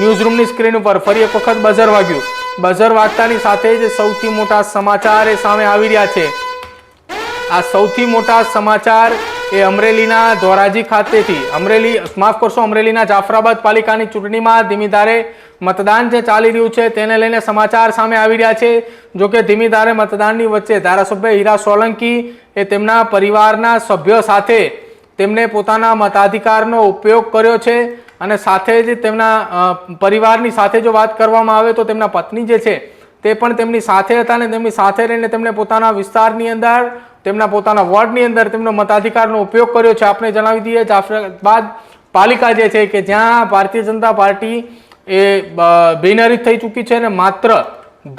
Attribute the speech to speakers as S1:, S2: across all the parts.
S1: ન્યૂઝરૂમની screen ઉપર ફરી એક વખત બઝર વાગ્યું। બઝર વાગતાની સાથે જ સૌથી મોટા સમાચાર એ સામે આવી રહ્યા છે। આ સૌથી મોટા સમાચાર એ અમરેલીના ધોરાજી ખાતેથી અમરેલીના જાફરાબાદ પાલિકાની ચૂંટણીમાં ધીમી ધારે મતદાન જે ચાલી રહ્યું છે તેને લઈને સમાચાર સામે આવી રહ્યા છે। જો કે ધીમી ધારે મતદાનની વચ્ચે ધારાસભ્ય હીરા સોલંકી એ તેમના પરિવારના સભ્યો સાથે તેમને પોતાના મતાધિકારનો ઉપયોગ કર્યો છે અને સાથે જ તેમના પરિવારની સાથે જો વાત કરવામાં આવે તો તેમના પત્ની જે છે તે પણ તેમની સાથે હતા અને તેમની સાથે રહીને તેમણે પોતાના વિસ્તારની અંદર તેમના પોતાના વોર્ડની અંદર તેમનો મતાધિકારનો ઉપયોગ કર્યો છે। આપણે જણાવી દઈએ જાફરાબાદ પાલિકા જે છે કે જ્યાં ભારતીય જનતા પાર્ટી એ બિનહરીફ થઈ ચૂકી છે અને માત્ર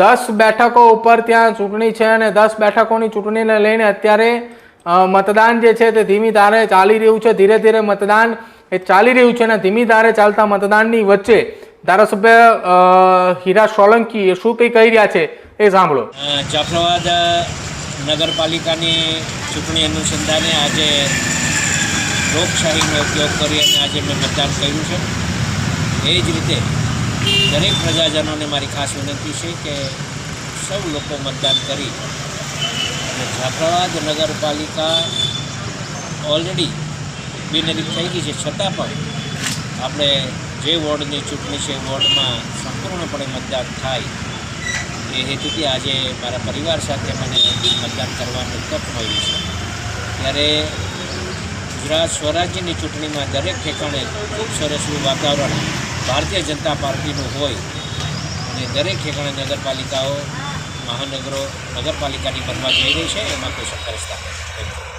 S1: 10 બેઠકો ઉપર ત્યાં ચૂંટણી છે અને 10 બેઠકોની ચૂંટણીને લઈને અત્યારે મતદાન જે છે તે ધીમી ધારે ચાલી રહ્યું છે। ધીરે ધીરે મતદાન એ ચાલી રહ્યું છે અને ધીમી ધારે ચાલતા મતદાનની વચ્ચે ધારાસભ્ય હીરા સોલંકી એ શું કંઈ કહી રહ્યા છે એ સાંભળો।
S2: જાફરાબાદ નગરપાલિકાની ચૂંટણી અનુસંધાને આજે લોકશાહીનો ઉપયોગ કરી અને આજે મેં મતદાન કર્યું છે। એ જ રીતે દરેક પ્રજાજનોને મારી ખાસ વિનંતી છે કે સૌ લોકો મતદાન કરી અને જાફરાબાદ નગરપાલિકા ઓલરેડી બિનહરીફ થઈ ગઈ છે છતાં પણ આપણે જે વોર્ડની ચૂંટણી છે વોર્ડમાં સંપૂર્ણપણે મતદાન થાય એ હેતુથી આજે મારા પરિવાર સાથે મને મતદાન કરવાની તક મળી છે। ત્યારે ગુજરાત સ્વરાજ્યની ચૂંટણીમાં દરેક ઠેકાણે ખૂબ સરસ વાતાવરણ ભારતીય જનતા પાર્ટીનું હોય અને દરેક ઠેકાણે નગરપાલિકાઓ મહાનગરો નગરપાલિકાની બનવા જઈ રહી છે, એમાં કોઈ શંકા નથી।